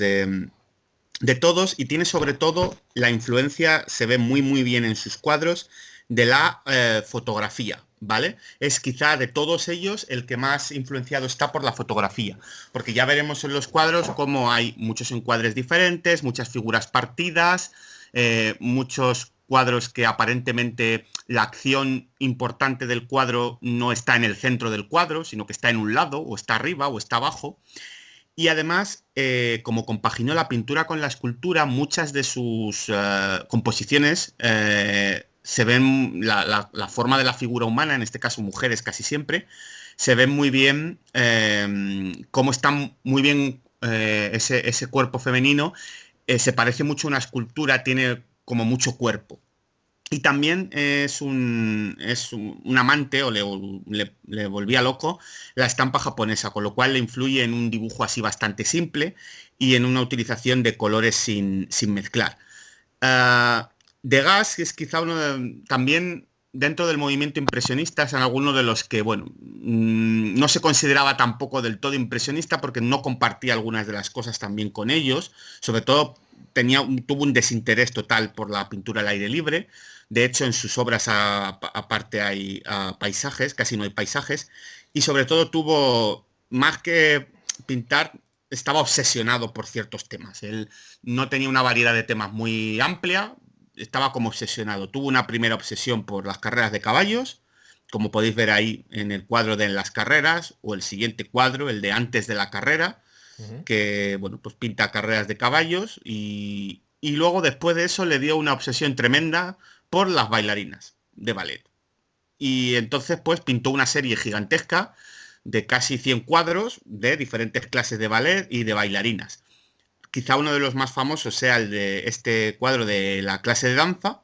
de todos, y tiene sobre todo la influencia, se ve muy muy bien en sus cuadros, de la fotografía, ¿vale? Es quizá de todos ellos el que más influenciado está por la fotografía, porque ya veremos en los cuadros cómo hay muchos encuadres diferentes, muchas figuras partidas, muchos cuadros que aparentemente la acción importante del cuadro no está en el centro del cuadro, sino que está en un lado, o está arriba, o está abajo. Y además, como compaginó la pintura con la escultura, muchas de sus composiciones se ven, la forma de la figura humana, en este caso mujeres casi siempre, se ven muy bien, cómo están muy bien ese cuerpo femenino, se parece mucho a una escultura, tiene como mucho cuerpo. Y también es un amante, o le volvía loco, la estampa japonesa, con lo cual le influye en un dibujo así bastante simple y en una utilización de colores sin mezclar. Ah, Degas es quizá también dentro del movimiento impresionista, es alguno de los que, bueno, no se consideraba tampoco del todo impresionista, porque no compartía algunas de las cosas también con ellos. Sobre todo tuvo un desinterés total por la pintura al aire libre. De hecho, en sus obras aparte hay paisajes, casi no hay paisajes. Y sobre todo tuvo, más que pintar, estaba obsesionado por ciertos temas. Él no tenía una variedad de temas muy amplia, estaba como obsesionado. Tuvo una primera obsesión por las carreras de caballos, como podéis ver ahí en el cuadro de las carreras, o el siguiente cuadro, el de antes de la carrera, Ujú. que, bueno, pues pinta carreras de caballos, y luego después de eso le dio una obsesión tremenda por las bailarinas de ballet. Y entonces pues pintó una serie gigantesca de casi 100 cuadros de diferentes clases de ballet y de bailarinas. Quizá uno de los más famosos sea el de este cuadro de la clase de danza,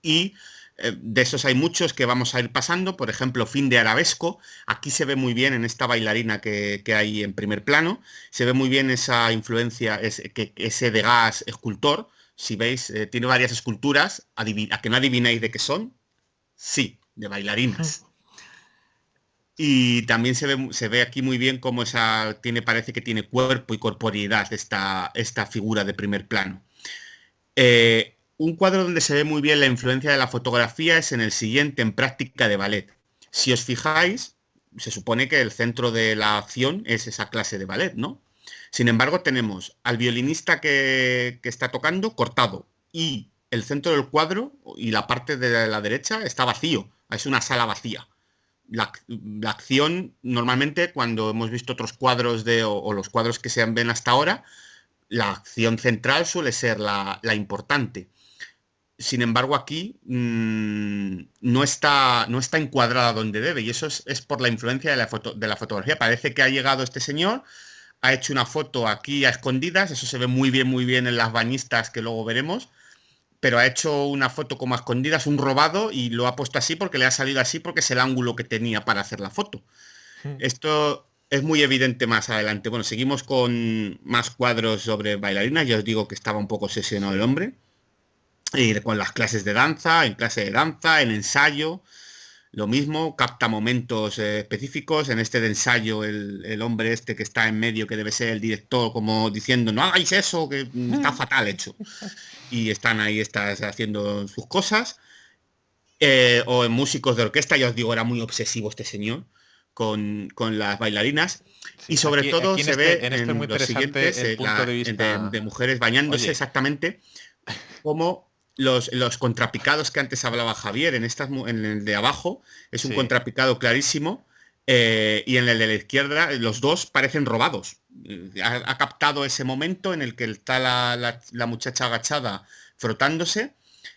y de esos hay muchos que vamos a ir pasando. Por ejemplo, Fin de Arabesco. Aquí se ve muy bien en esta bailarina que hay en primer plano, se ve muy bien esa influencia, ese Degas escultor. Si veis, tiene varias esculturas. ¿A que no adivináis de qué son? Sí, de bailarinas. Y también se ve aquí muy bien cómo parece que tiene cuerpo y corporeidad esta figura de primer plano. Un cuadro donde se ve muy bien la influencia de la fotografía es en el siguiente, en Práctica de ballet. Si os fijáis, se supone que el centro de la acción es esa clase de ballet, ¿no? Sin embargo, tenemos al violinista que está tocando cortado, y el centro del cuadro y la parte de la derecha está vacío, es una sala vacía. La acción, normalmente, cuando hemos visto otros cuadros o los cuadros que se ven hasta ahora, la acción central suele ser la importante. Sin embargo, aquí no está encuadrada donde debe, y eso es por la influencia de la fotografía. Parece que ha llegado este señor, ha hecho una foto aquí a escondidas. Eso se ve muy bien en las bañistas, que luego veremos, pero ha hecho una foto como a escondidas, un robado, y lo ha puesto así porque le ha salido así, porque es el ángulo que tenía para hacer la foto. Esto es muy evidente más adelante. Bueno, seguimos con más cuadros sobre bailarinas. Ya os digo que estaba un poco obsesionado el hombre. Y con las clases de danza, en clase de danza, en ensayo, lo mismo, capta momentos específicos. En este de ensayo, el hombre este que está en medio, que debe ser el director, como diciendo, no hagáis eso, que está fatal hecho. Y están ahí, estás haciendo sus cosas. O en músicos de orquesta, ya os digo, era muy obsesivo este señor con las bailarinas. Y Sí, sobre todo aquí se ve en esto es muy en los interesante siguientes, el punto de de vista. mujeres bañándose Oye, exactamente, como los contrapicados que antes hablaba Javier. En el de abajo es un sí, contrapicado clarísimo, y en el de la izquierda los dos parecen robados. Ha captado ese momento en el que está la muchacha agachada frotándose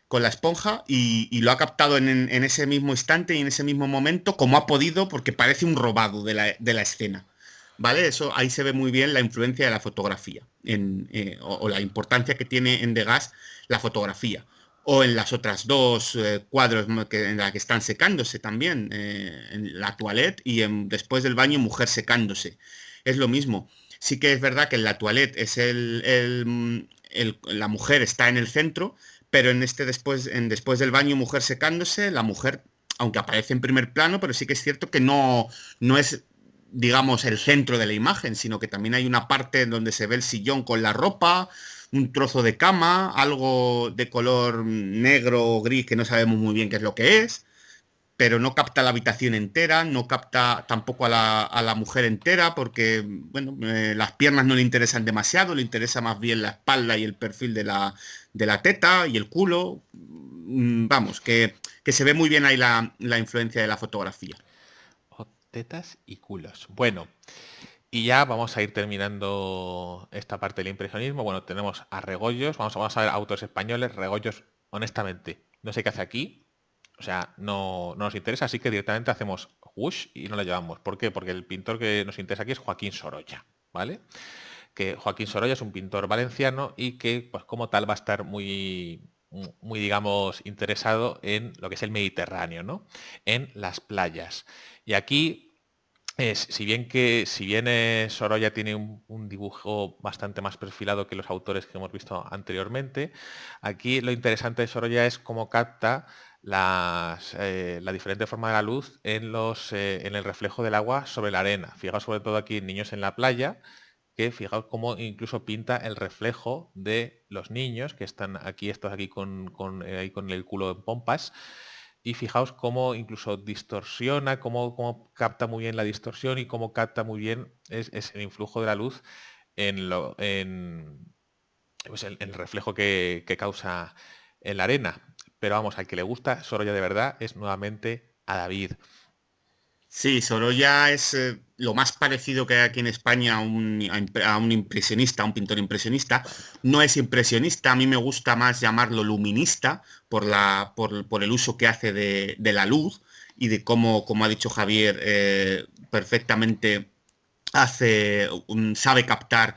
con la esponja, y lo ha captado en ese mismo instante y en ese mismo momento como ha podido, porque parece un robado de la escena. ¿Vale? Eso ahí se ve muy bien la influencia de la fotografía o la importancia que tiene en Degas la fotografía. O en las otras dos cuadros en la que están secándose también, en la toilette y después del baño, mujer secándose. Es lo mismo. Sí que es verdad que en la toilette es la mujer está en el centro, pero después del baño, mujer secándose, la mujer, aunque aparece en primer plano, pero sí que es cierto que no es, digamos, el centro de la imagen, sino que también hay una parte en donde se ve el sillón con la ropa, un trozo de cama, algo de color negro o gris que no sabemos muy bien qué es lo que es, pero no capta la habitación entera, no capta tampoco a la mujer entera, porque bueno, las piernas no le interesan demasiado, le interesa más bien la espalda y el perfil de la teta y el culo. Vamos, que se ve muy bien ahí la influencia de la fotografía. tetas y culos. Bueno, y ya vamos a ir terminando esta parte del impresionismo. Bueno, tenemos a Regoyos, vamos a ver autores españoles. Regoyos, honestamente, no sé qué hace aquí. O sea, no nos interesa, así que directamente hacemos whoosh y no la llevamos. ¿Por qué? Porque el pintor que nos interesa aquí es Joaquín Sorolla, ¿vale? Que Joaquín Sorolla es un pintor valenciano y que, pues como tal, va a estar muy, digamos, interesado en lo que es el Mediterráneo, ¿no? En las playas. Y aquí si bien Sorolla tiene un dibujo bastante más perfilado que los autores que hemos visto anteriormente, aquí lo interesante de Sorolla es cómo capta la diferente forma de la luz en el reflejo del agua sobre la arena. Fijaos sobre todo aquí en Niños en la playa, que fijaos cómo incluso pinta el reflejo de los niños que están aquí, estos aquí ahí con el culo en pompas, y fijaos cómo incluso distorsiona, cómo capta muy bien la distorsión y cómo capta muy bien es el influjo de la luz pues, en el reflejo que causa en la arena. Pero vamos, al que le gusta Sorolla de verdad es nuevamente a David. Sí, Sorolla es lo más parecido que hay aquí en España a un impresionista, a un pintor impresionista. No es impresionista, a mí me gusta más llamarlo luminista por el uso que hace de la luz y de cómo, como ha dicho Javier, perfectamente sabe captar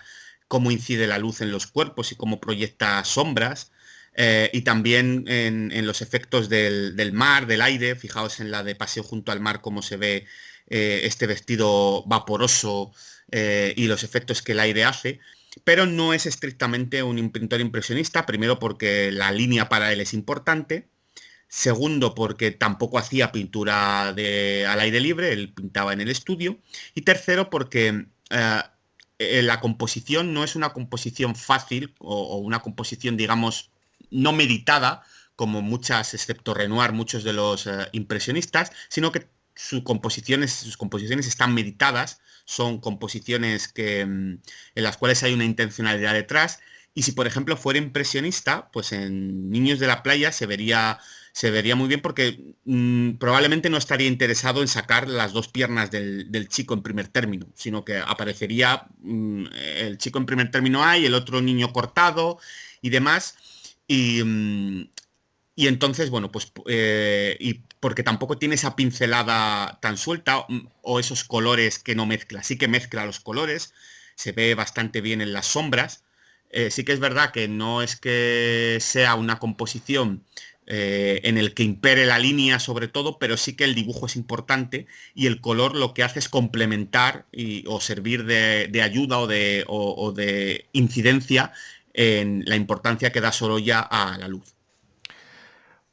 cómo incide la luz en los cuerpos y cómo proyecta sombras. Y también en los efectos del mar, del aire. Fijaos en la de Paseo junto al mar, cómo se ve este vestido vaporoso y los efectos que el aire hace. Pero no es estrictamente un pintor impresionista, primero porque la línea para él es importante, segundo porque tampoco hacía pintura al aire libre, él pintaba en el estudio, y tercero porque la composición no es una composición fácil o una composición, digamos, no meditada, como muchas, excepto Renoir, muchos de los impresionistas, sino que sus composiciones están meditadas, son composiciones en las cuales hay una intencionalidad detrás, y si por ejemplo fuera impresionista, pues en Niños de la Playa se vería muy bien porque probablemente no estaría interesado en sacar las dos piernas del chico en primer término, sino que aparecería el chico en primer término A y el otro niño cortado y demás. Y, y entonces, bueno, pues, y porque tampoco tiene esa pincelada tan suelta o esos colores que no mezcla. Sí que mezcla los colores, se ve bastante bien en las sombras. Sí que es verdad que no es que sea una composición en el que impere la línea sobre todo, pero sí que el dibujo es importante y el color lo que hace es complementar o servir de ayuda o de incidencia en la importancia que da Sorolla a la luz.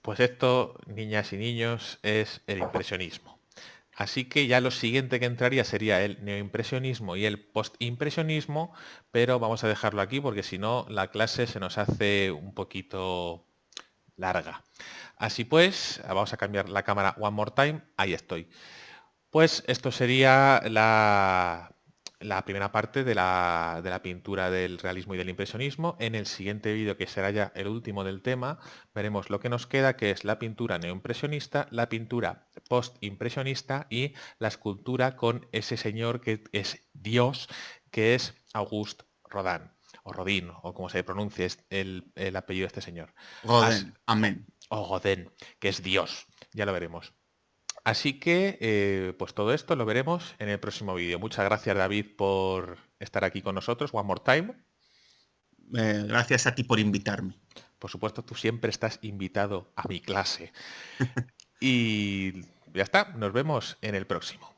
Pues esto, niñas y niños, es el impresionismo. Así que ya lo siguiente que entraría sería el neoimpresionismo y el postimpresionismo, pero vamos a dejarlo aquí porque si no la clase se nos hace un poquito larga. Así pues, vamos a cambiar la cámara one more time, ahí estoy. Pues esto sería la primera parte de la pintura del realismo y del impresionismo. En el siguiente vídeo, que será ya el último del tema, veremos lo que nos queda, que es la pintura neoimpresionista, la pintura postimpresionista y la escultura con ese señor que es Dios, que es Auguste Rodin, o Rodin, o como se pronuncia el apellido de este señor. Godin, amén. O Godin, que es Dios. Ya lo veremos. Así que, pues todo esto lo veremos en el próximo vídeo. Muchas gracias, David, por estar aquí con nosotros. One more time. Gracias a ti por invitarme. Por supuesto, tú siempre estás invitado a mi clase. Y ya está, nos vemos en el próximo.